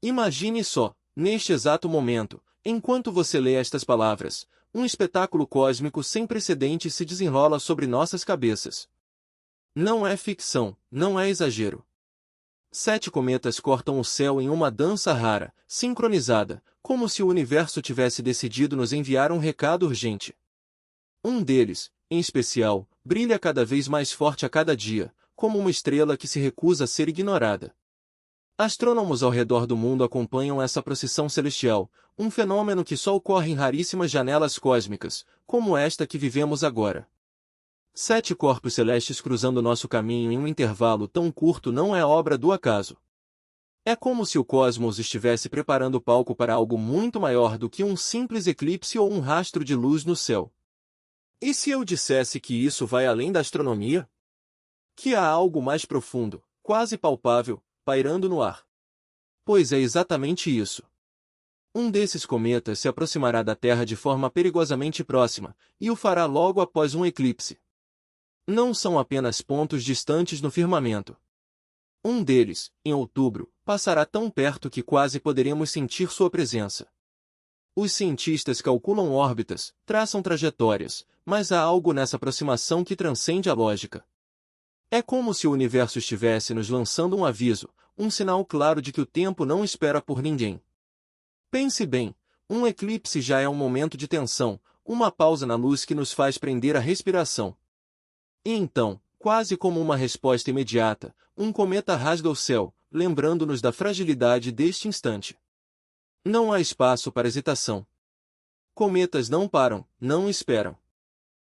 Imagine só, neste exato momento, enquanto você lê estas palavras, um espetáculo cósmico sem precedentes se desenrola sobre nossas cabeças. Não é ficção, não é exagero. 7 cometas cortam o céu em uma dança rara, sincronizada, como se o universo tivesse decidido nos enviar um recado urgente. Um deles, em especial, brilha cada vez mais forte a cada dia, como uma estrela que se recusa a ser ignorada. Astrônomos ao redor do mundo acompanham essa procissão celestial, um fenômeno que só ocorre em raríssimas janelas cósmicas, como esta que vivemos agora. 7 corpos celestes cruzando nosso caminho em um intervalo tão curto não é obra do acaso. É como se o cosmos estivesse preparando o palco para algo muito maior do que um simples eclipse ou um rastro de luz no céu. E se eu dissesse que isso vai além da astronomia? Que há algo mais profundo, quase palpável, pairando no ar? Pois é exatamente isso. Um desses cometas se aproximará da Terra de forma perigosamente próxima, e o fará logo após um eclipse. Não são apenas pontos distantes no firmamento. Um deles, em outubro, passará tão perto que quase poderemos sentir sua presença. Os cientistas calculam órbitas, traçam trajetórias, mas há algo nessa aproximação que transcende a lógica. É como se o universo estivesse nos lançando um aviso, um sinal claro de que o tempo não espera por ninguém. Pense bem, um eclipse já é um momento de tensão, uma pausa na luz que nos faz prender a respiração. E então, quase como uma resposta imediata, um cometa rasga o céu, lembrando-nos da fragilidade deste instante. Não há espaço para hesitação. Cometas não param, não esperam.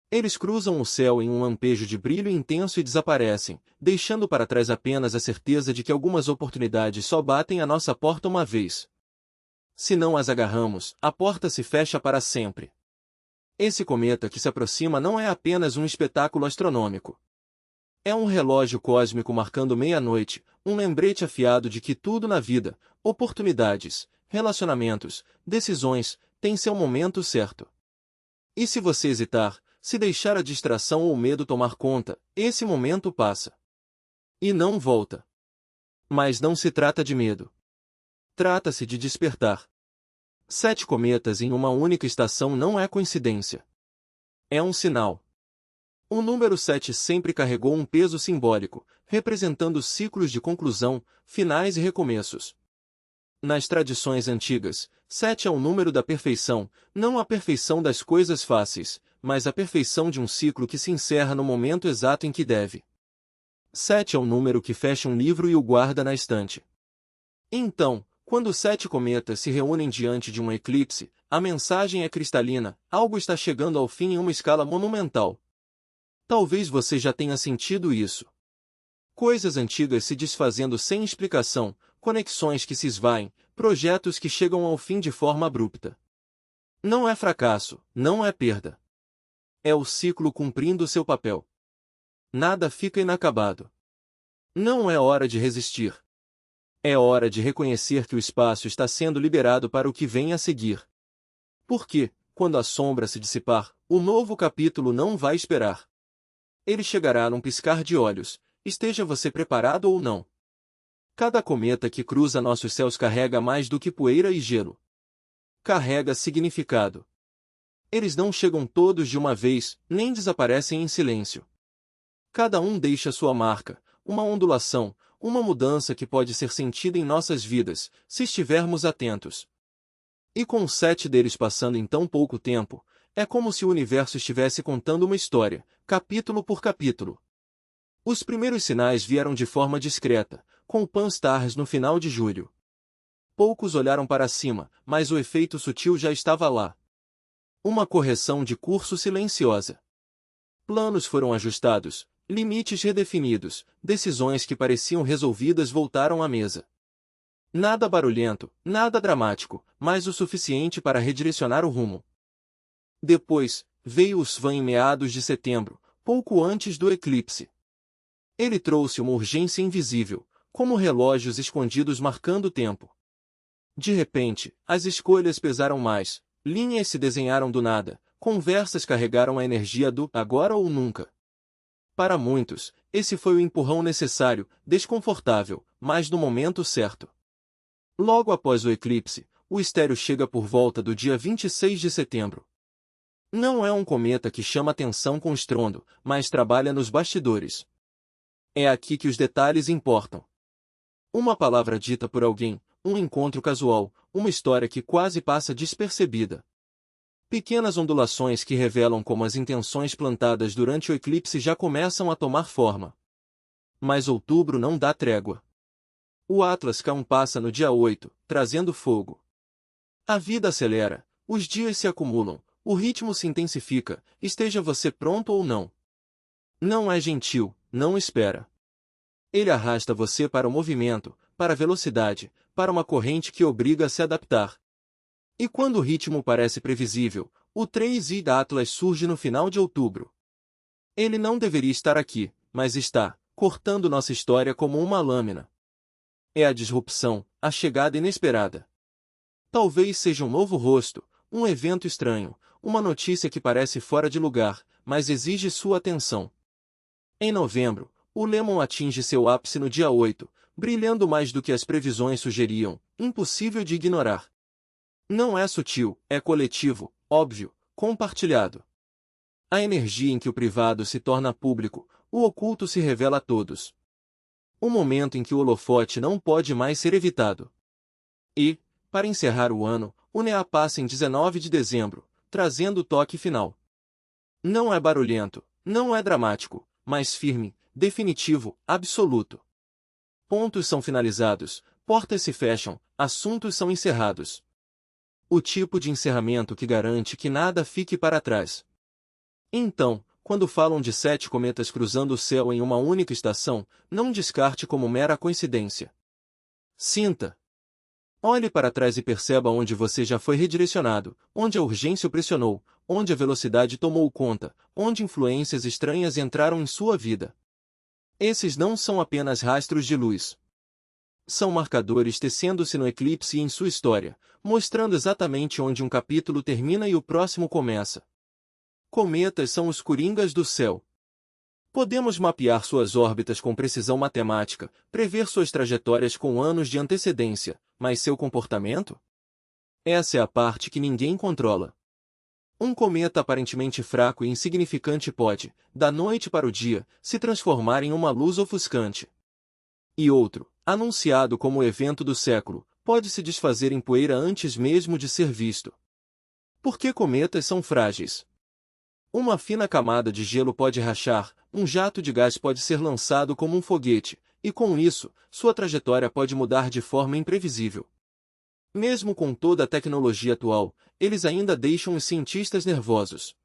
Eles cruzam o céu em um lampejo de brilho intenso e desaparecem, deixando para trás apenas a certeza de que algumas oportunidades só batem à nossa porta uma vez. Se não as agarramos, a porta se fecha para sempre. Esse cometa que se aproxima não é apenas um espetáculo astronômico. É um relógio cósmico marcando meia-noite, um lembrete afiado de que tudo na vida, oportunidades, relacionamentos, decisões, tem seu momento certo. E se você hesitar, se deixar a distração ou o medo tomar conta, esse momento passa. E não volta. Mas não se trata de medo. Trata-se de despertar. 7 cometas em uma única estação não é coincidência. É um sinal. O número 7 sempre carregou um peso simbólico, representando ciclos de conclusão, finais e recomeços. Nas tradições antigas, 7 é o número da perfeição, não a perfeição das coisas fáceis, mas a perfeição de um ciclo que se encerra no momento exato em que deve. 7 é o número que fecha um livro e o guarda na estante. Então, quando 7 cometas se reúnem diante de um eclipse, a mensagem é cristalina, algo está chegando ao fim em uma escala monumental. Talvez você já tenha sentido isso. Coisas antigas se desfazendo sem explicação, conexões que se esvaem, projetos que chegam ao fim de forma abrupta. Não é fracasso, não é perda. É o ciclo cumprindo seu papel. Nada fica inacabado. Não é hora de resistir. É hora de reconhecer que o espaço está sendo liberado para o que vem a seguir. Porque, quando a sombra se dissipar, o novo capítulo não vai esperar. Ele chegará num piscar de olhos, esteja você preparado ou não. Cada cometa que cruza nossos céus carrega mais do que poeira e gelo. Carrega significado. Eles não chegam todos de uma vez, nem desaparecem em silêncio. Cada um deixa sua marca, uma ondulação, uma mudança que pode ser sentida em nossas vidas, se estivermos atentos. E com 7 deles passando em tão pouco tempo, é como se o universo estivesse contando uma história, capítulo por capítulo. Os primeiros sinais vieram de forma discreta, com Pan-Stars no final de julho. Poucos olharam para cima, mas o efeito sutil já estava lá. Uma correção de curso silenciosa. Planos foram ajustados, limites redefinidos, decisões que pareciam resolvidas voltaram à mesa. Nada barulhento, nada dramático, mas o suficiente para redirecionar o rumo. Depois, veio o Svan em meados de setembro, pouco antes do eclipse. Ele trouxe uma urgência invisível, como relógios escondidos marcando o tempo. De repente, as escolhas pesaram mais, linhas se desenharam do nada, conversas carregaram a energia do agora ou nunca. Para muitos, esse foi o empurrão necessário, desconfortável, mas no momento certo. Logo após o eclipse, o Estéreo chega por volta do dia 26 de setembro. Não é um cometa que chama atenção com estrondo, mas trabalha nos bastidores. É aqui que os detalhes importam. Uma palavra dita por alguém, um encontro casual, uma história que quase passa despercebida. Pequenas ondulações que revelam como as intenções plantadas durante o eclipse já começam a tomar forma. Mas outubro não dá trégua. O Atlas K1 passa no dia 8, trazendo fogo. A vida acelera, os dias se acumulam, o ritmo se intensifica, esteja você pronto ou não. Não é gentil, não espera. Ele arrasta você para o movimento, para a velocidade, para uma corrente que obriga a se adaptar. E quando o ritmo parece previsível, o 3i da Atlas surge no final de outubro. Ele não deveria estar aqui, mas está, cortando nossa história como uma lâmina. É a disrupção, a chegada inesperada. Talvez seja um novo rosto, um evento estranho, uma notícia que parece fora de lugar, mas exige sua atenção. Em novembro, o Lemon atinge seu ápice no dia 8, brilhando mais do que as previsões sugeriam, impossível de ignorar. Não é sutil, é coletivo, óbvio, compartilhado. A energia em que o privado se torna público, o oculto se revela a todos. O momento em que o holofote não pode mais ser evitado. E, para encerrar o ano, o NEA passa em 19 de dezembro, trazendo o toque final. Não é barulhento, não é dramático, mas firme, definitivo, absoluto. Pontos são finalizados, portas se fecham, assuntos são encerrados. O tipo de encerramento que garante que nada fique para trás. Então, quando falam de 7 cometas cruzando o céu em uma única estação, não descarte como mera coincidência. Sinta. Olhe para trás e perceba onde você já foi redirecionado, onde a urgência o pressionou, onde a velocidade tomou conta, onde influências estranhas entraram em sua vida. Esses não são apenas rastros de luz. São marcadores tecendo-se no eclipse e em sua história, mostrando exatamente onde um capítulo termina e o próximo começa. Cometas são os coringas do céu. Podemos mapear suas órbitas com precisão matemática, prever suas trajetórias com anos de antecedência, mas seu comportamento? Essa é a parte que ninguém controla. Um cometa aparentemente fraco e insignificante pode, da noite para o dia, se transformar em uma luz ofuscante. E outro, anunciado como o evento do século, pode se desfazer em poeira antes mesmo de ser visto. Por que cometas são frágeis? Uma fina camada de gelo pode rachar, um jato de gás pode ser lançado como um foguete, e com isso, sua trajetória pode mudar de forma imprevisível. Mesmo com toda a tecnologia atual, eles ainda deixam os cientistas nervosos.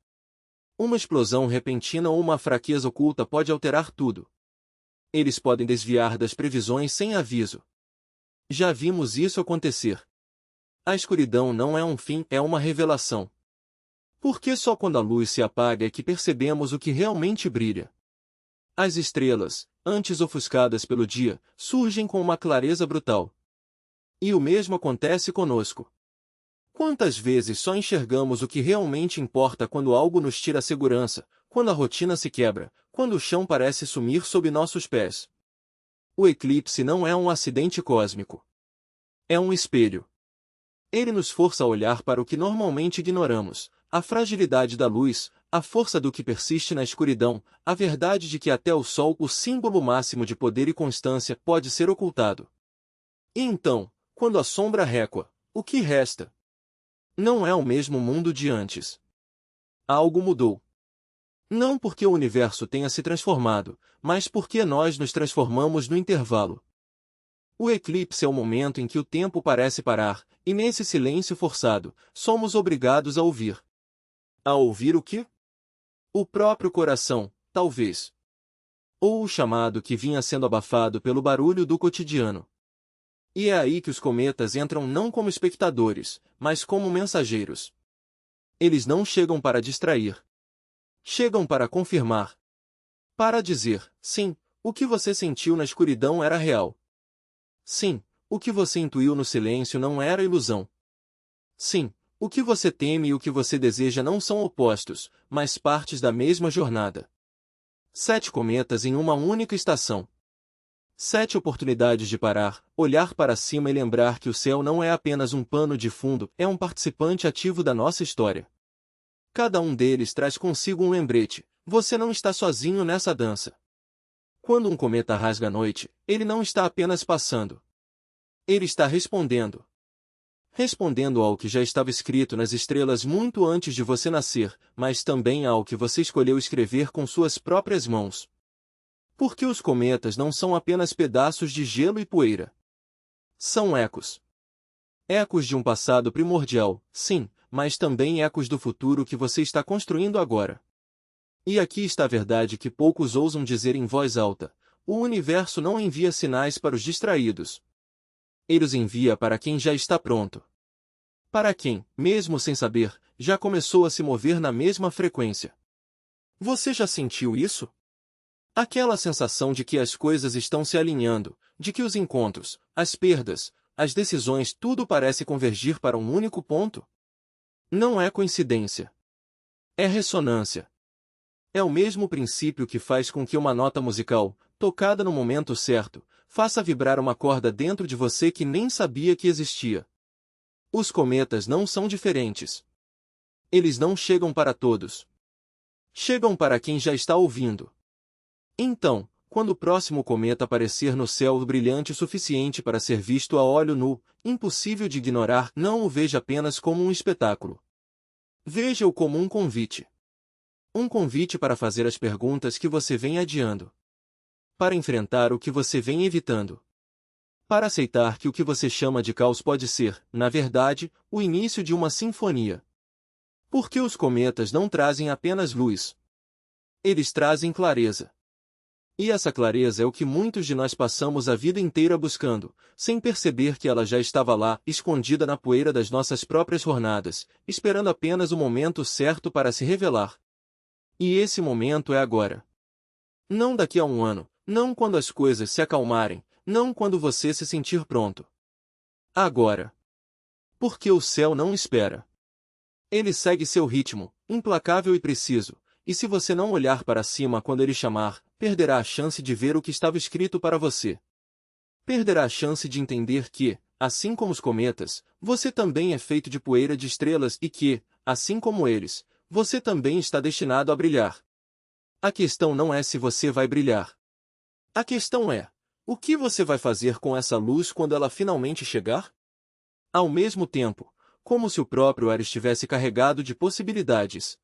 Uma explosão repentina ou uma fraqueza oculta pode alterar tudo. Eles podem desviar das previsões sem aviso. Já vimos isso acontecer. A escuridão não é um fim, é uma revelação. Porque só quando a luz se apaga é que percebemos o que realmente brilha. As estrelas, antes ofuscadas pelo dia, surgem com uma clareza brutal. E o mesmo acontece conosco. Quantas vezes só enxergamos o que realmente importa quando algo nos tira a segurança, quando a rotina se quebra, quando o chão parece sumir sob nossos pés? O eclipse não é um acidente cósmico. É um espelho. Ele nos força a olhar para o que normalmente ignoramos, a fragilidade da luz, a força do que persiste na escuridão, a verdade de que até o sol, o símbolo máximo de poder e constância, pode ser ocultado. E então, quando a sombra recua, o que resta? Não é o mesmo mundo de antes. Algo mudou. Não porque o universo tenha se transformado, mas porque nós nos transformamos no intervalo. O eclipse é o momento em que o tempo parece parar, e nesse silêncio forçado, somos obrigados a ouvir. A ouvir o quê? O próprio coração, talvez. Ou o chamado que vinha sendo abafado pelo barulho do cotidiano. E é aí que os cometas entram não como espectadores, mas como mensageiros. Eles não chegam para distrair. Chegam para confirmar. Para dizer, sim, o que você sentiu na escuridão era real. Sim, o que você intuiu no silêncio não era ilusão. Sim, o que você teme e o que você deseja não são opostos, mas partes da mesma jornada. 7 cometas em uma única estação. 7 oportunidades de parar, olhar para cima e lembrar que o céu não é apenas um pano de fundo, é um participante ativo da nossa história. Cada um deles traz consigo um lembrete: você não está sozinho nessa dança. Quando um cometa rasga a noite, ele não está apenas passando. Ele está respondendo. Respondendo ao que já estava escrito nas estrelas muito antes de você nascer, mas também ao que você escolheu escrever com suas próprias mãos. Porque os cometas não são apenas pedaços de gelo e poeira. São ecos. Ecos de um passado primordial, sim, mas também ecos do futuro que você está construindo agora. E aqui está a verdade que poucos ousam dizer em voz alta: o universo não envia sinais para os distraídos. Ele os envia para quem já está pronto. Para quem, mesmo sem saber, já começou a se mover na mesma frequência. Você já sentiu isso? Aquela sensação de que as coisas estão se alinhando, de que os encontros, as perdas, as decisões, tudo parece convergir para um único ponto? Não é coincidência. É ressonância. É o mesmo princípio que faz com que uma nota musical, tocada no momento certo, faça vibrar uma corda dentro de você que nem sabia que existia. Os cometas não são diferentes. Eles não chegam para todos. Chegam para quem já está ouvindo. Então, quando o próximo cometa aparecer no céu brilhante o suficiente para ser visto a olho nu, impossível de ignorar, não o veja apenas como um espetáculo. Veja-o como um convite. Um convite para fazer as perguntas que você vem adiando. Para enfrentar o que você vem evitando. Para aceitar que o que você chama de caos pode ser, na verdade, o início de uma sinfonia. Porque os cometas não trazem apenas luz. Eles trazem clareza. E essa clareza é o que muitos de nós passamos a vida inteira buscando, sem perceber que ela já estava lá, escondida na poeira das nossas próprias jornadas, esperando apenas o momento certo para se revelar. E esse momento é agora. Não daqui a um ano, não quando as coisas se acalmarem, não quando você se sentir pronto. Agora. Porque o céu não espera. Ele segue seu ritmo, implacável e preciso, e se você não olhar para cima quando ele chamar, perderá a chance de ver o que estava escrito para você. Perderá a chance de entender que, assim como os cometas, você também é feito de poeira de estrelas e que, assim como eles, você também está destinado a brilhar. A questão não é se você vai brilhar. A questão é: o que você vai fazer com essa luz quando ela finalmente chegar? Ao mesmo tempo, como se o próprio ar estivesse carregado de possibilidades.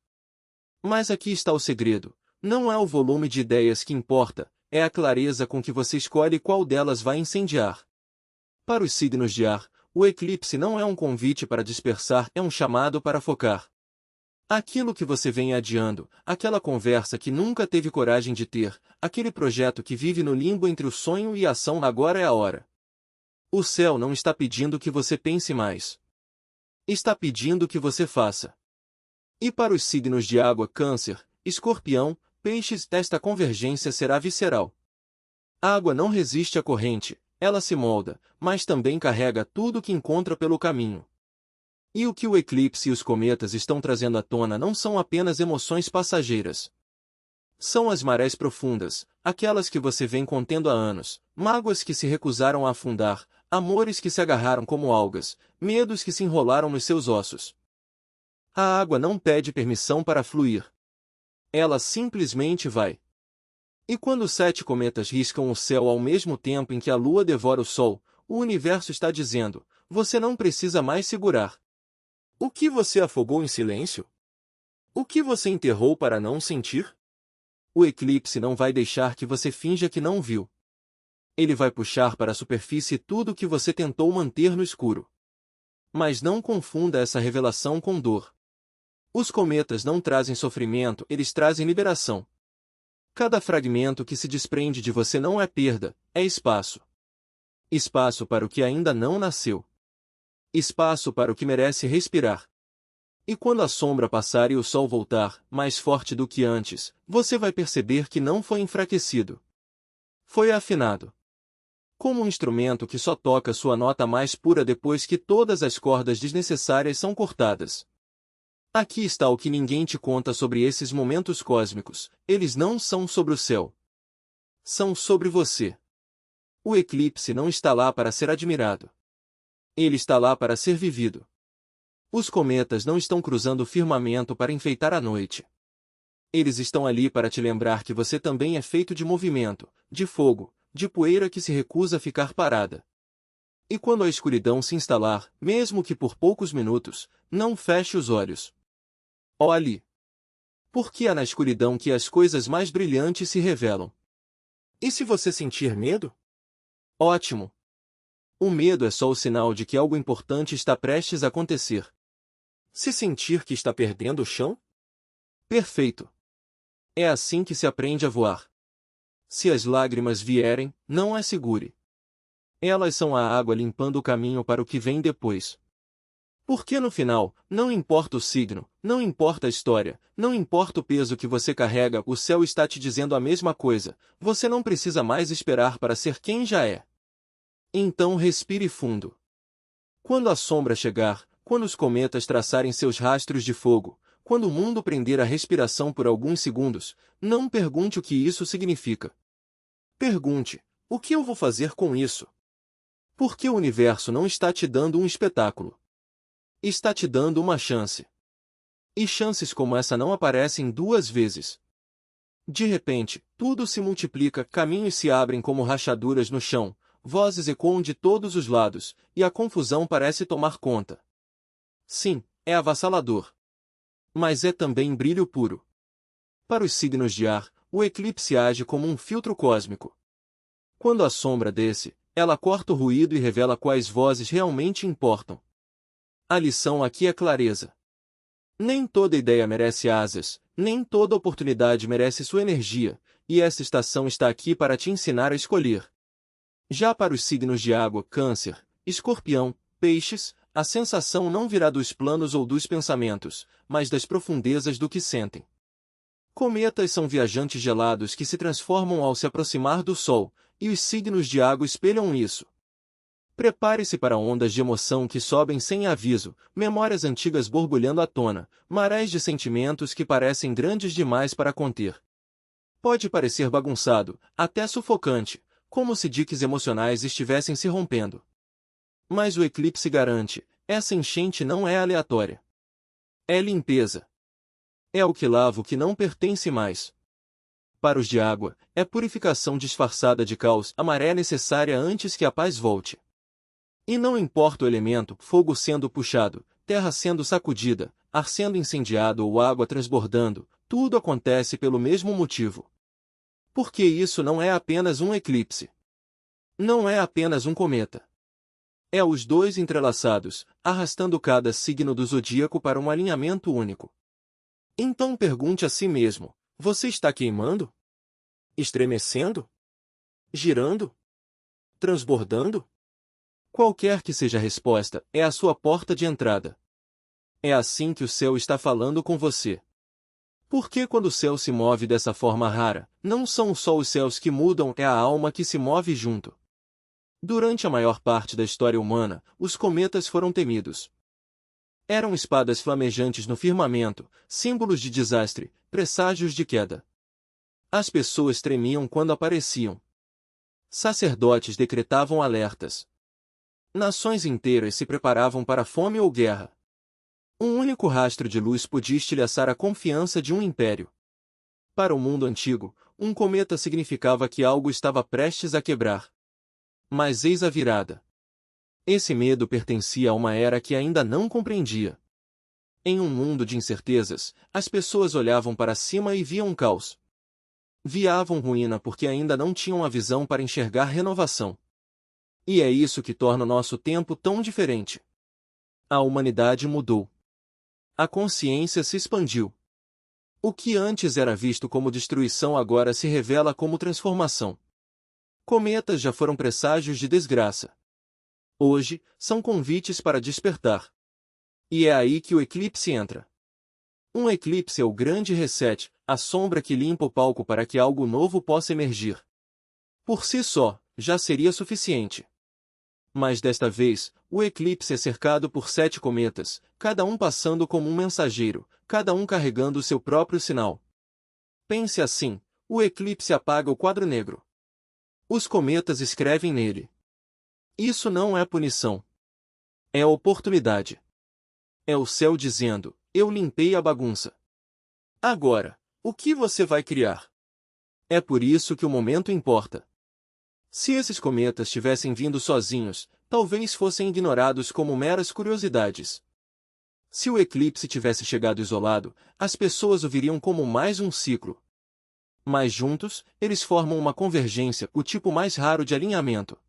Mas aqui está o segredo: não é o volume de ideias que importa, é a clareza com que você escolhe qual delas vai incendiar. Para os signos de ar, o eclipse não é um convite para dispersar, é um chamado para focar. Aquilo que você vem adiando, aquela conversa que nunca teve coragem de ter, aquele projeto que vive no limbo entre o sonho e a ação, agora é a hora. O céu não está pedindo que você pense mais. Está pedindo que você faça. E para os signos de água, Câncer, Escorpião, Peixes, esta convergência será visceral. A água não resiste à corrente, ela se molda, mas também carrega tudo o que encontra pelo caminho. E o que o eclipse e os cometas estão trazendo à tona não são apenas emoções passageiras. São as marés profundas, aquelas que você vem contendo há anos, mágoas que se recusaram a afundar, amores que se agarraram como algas, medos que se enrolaram nos seus ossos. A água não pede permissão para fluir. Ela simplesmente vai. E quando os 7 cometas riscam o céu ao mesmo tempo em que a lua devora o sol, o universo está dizendo: você não precisa mais segurar. O que você afogou em silêncio? O que você enterrou para não sentir? O eclipse não vai deixar que você finja que não viu. Ele vai puxar para a superfície tudo o que você tentou manter no escuro. Mas não confunda essa revelação com dor. Os cometas não trazem sofrimento, eles trazem liberação. Cada fragmento que se desprende de você não é perda, é espaço. Espaço para o que ainda não nasceu. Espaço para o que merece respirar. E quando a sombra passar e o sol voltar, mais forte do que antes, você vai perceber que não foi enfraquecido. Foi afinado. Como um instrumento que só toca sua nota mais pura depois que todas as cordas desnecessárias são cortadas. Aqui está o que ninguém te conta sobre esses momentos cósmicos: eles não são sobre o céu. São sobre você. O eclipse não está lá para ser admirado. Ele está lá para ser vivido. Os cometas não estão cruzando o firmamento para enfeitar a noite. Eles estão ali para te lembrar que você também é feito de movimento, de fogo, de poeira que se recusa a ficar parada. E quando a escuridão se instalar, mesmo que por poucos minutos, não feche os olhos. Olhe. Porque é na escuridão que as coisas mais brilhantes se revelam. E se você sentir medo? Ótimo! O medo é só o sinal de que algo importante está prestes a acontecer. Se sentir que está perdendo o chão? Perfeito! É assim que se aprende a voar. Se as lágrimas vierem, não as segure. Elas são a água limpando o caminho para o que vem depois. Porque no final, não importa o signo, não importa a história, não importa o peso que você carrega, o céu está te dizendo a mesma coisa, você não precisa mais esperar para ser quem já é. Então respire fundo. Quando a sombra chegar, quando os cometas traçarem seus rastros de fogo, quando o mundo prender a respiração por alguns segundos, não pergunte o que isso significa. Pergunte, o que eu vou fazer com isso? Porque o universo não está te dando um espetáculo. Está te dando uma chance. E chances como essa não aparecem duas vezes. De repente, tudo se multiplica, caminhos se abrem como rachaduras no chão, vozes ecoam de todos os lados, e a confusão parece tomar conta. Sim, é avassalador. Mas é também brilho puro. Para os signos de ar, o eclipse age como um filtro cósmico. Quando a sombra desce, ela corta o ruído e revela quais vozes realmente importam. A lição aqui é clareza. Nem toda ideia merece asas, nem toda oportunidade merece sua energia, e essa estação está aqui para te ensinar a escolher. Já para os signos de água, Câncer, Escorpião, Peixes, a sensação não virá dos planos ou dos pensamentos, mas das profundezas do que sentem. Cometas são viajantes gelados que se transformam ao se aproximar do Sol, e os signos de água espelham isso. Prepare-se para ondas de emoção que sobem sem aviso, memórias antigas borbulhando à tona, marés de sentimentos que parecem grandes demais para conter. Pode parecer bagunçado, até sufocante, como se diques emocionais estivessem se rompendo. Mas o eclipse garante, essa enchente não é aleatória. É limpeza. É o que lava o que não pertence mais. Para os de água, é purificação disfarçada de caos, a maré necessária antes que a paz volte. E não importa o elemento, fogo sendo puxado, terra sendo sacudida, ar sendo incendiado ou água transbordando, tudo acontece pelo mesmo motivo. Porque isso não é apenas um eclipse. Não é apenas um cometa. É os dois entrelaçados, arrastando cada signo do zodíaco para um alinhamento único. Então pergunte a si mesmo, você está queimando? Estremecendo? Girando? Transbordando? Qualquer que seja a resposta, é a sua porta de entrada. É assim que o céu está falando com você. Porque quando o céu se move dessa forma rara, não são só os céus que mudam, é a alma que se move junto. Durante a maior parte da história humana, os cometas foram temidos. Eram espadas flamejantes no firmamento, símbolos de desastre, presságios de queda. As pessoas tremiam quando apareciam. Sacerdotes decretavam alertas. Nações inteiras se preparavam para fome ou guerra. Um único rastro de luz podia estilhaçar a confiança de um império. Para o mundo antigo, um cometa significava que algo estava prestes a quebrar. Mas eis a virada. Esse medo pertencia a uma era que ainda não compreendia. Em um mundo de incertezas, as pessoas olhavam para cima e viam caos. Viavam ruína porque ainda não tinham a visão para enxergar renovação. E é isso que torna o nosso tempo tão diferente. A humanidade mudou. A consciência se expandiu. O que antes era visto como destruição agora se revela como transformação. Cometas já foram presságios de desgraça. Hoje, são convites para despertar. E é aí que o eclipse entra. Um eclipse é o grande reset, a sombra que limpa o palco para que algo novo possa emergir. Por si só, já seria suficiente. Mas desta vez, o eclipse é cercado por 7 cometas, cada um passando como um mensageiro, cada um carregando o seu próprio sinal. Pense assim, o eclipse apaga o quadro negro. Os cometas escrevem nele. Isso não é punição. É oportunidade. É o céu dizendo: eu limpei a bagunça. Agora, o que você vai criar? É por isso que o momento importa. Se esses cometas tivessem vindo sozinhos, talvez fossem ignorados como meras curiosidades. Se o eclipse tivesse chegado isolado, as pessoas o viriam como mais um ciclo. Mas juntos, eles formam uma convergência, o tipo mais raro de alinhamento.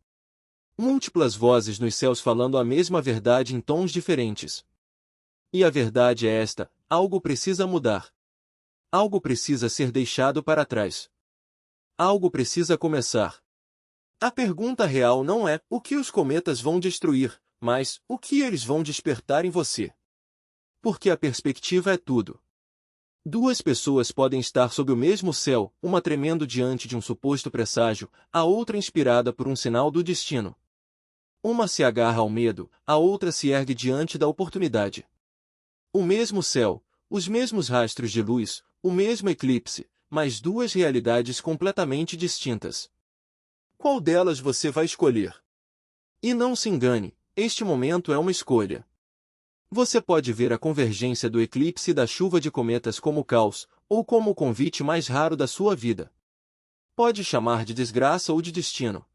Múltiplas vozes nos céus falando a mesma verdade em tons diferentes. E a verdade é esta: algo precisa mudar. Algo precisa ser deixado para trás. Algo precisa começar. A pergunta real não é o que os cometas vão destruir, mas o que eles vão despertar em você. Porque a perspectiva é tudo. Duas pessoas podem estar sob o mesmo céu, uma tremendo diante de um suposto presságio, a outra inspirada por um sinal do destino. Uma se agarra ao medo, a outra se ergue diante da oportunidade. O mesmo céu, os mesmos rastros de luz, o mesmo eclipse, mas duas realidades completamente distintas. Qual delas você vai escolher? E não se engane, este momento é uma escolha. Você pode ver a convergência do eclipse e da chuva de cometas como caos, ou como o convite mais raro da sua vida. Pode chamar de desgraça ou de destino.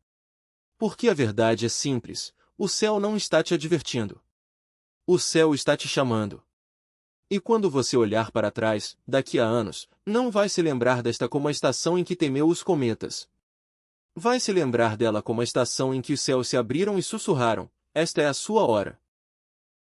Porque a verdade é simples: o céu não está te advertindo. O céu está te chamando. E quando você olhar para trás, daqui a anos, não vai se lembrar desta como a estação em que temeu os cometas. Vai se lembrar dela como a estação em que os céus se abriram e sussurraram: esta é a sua hora.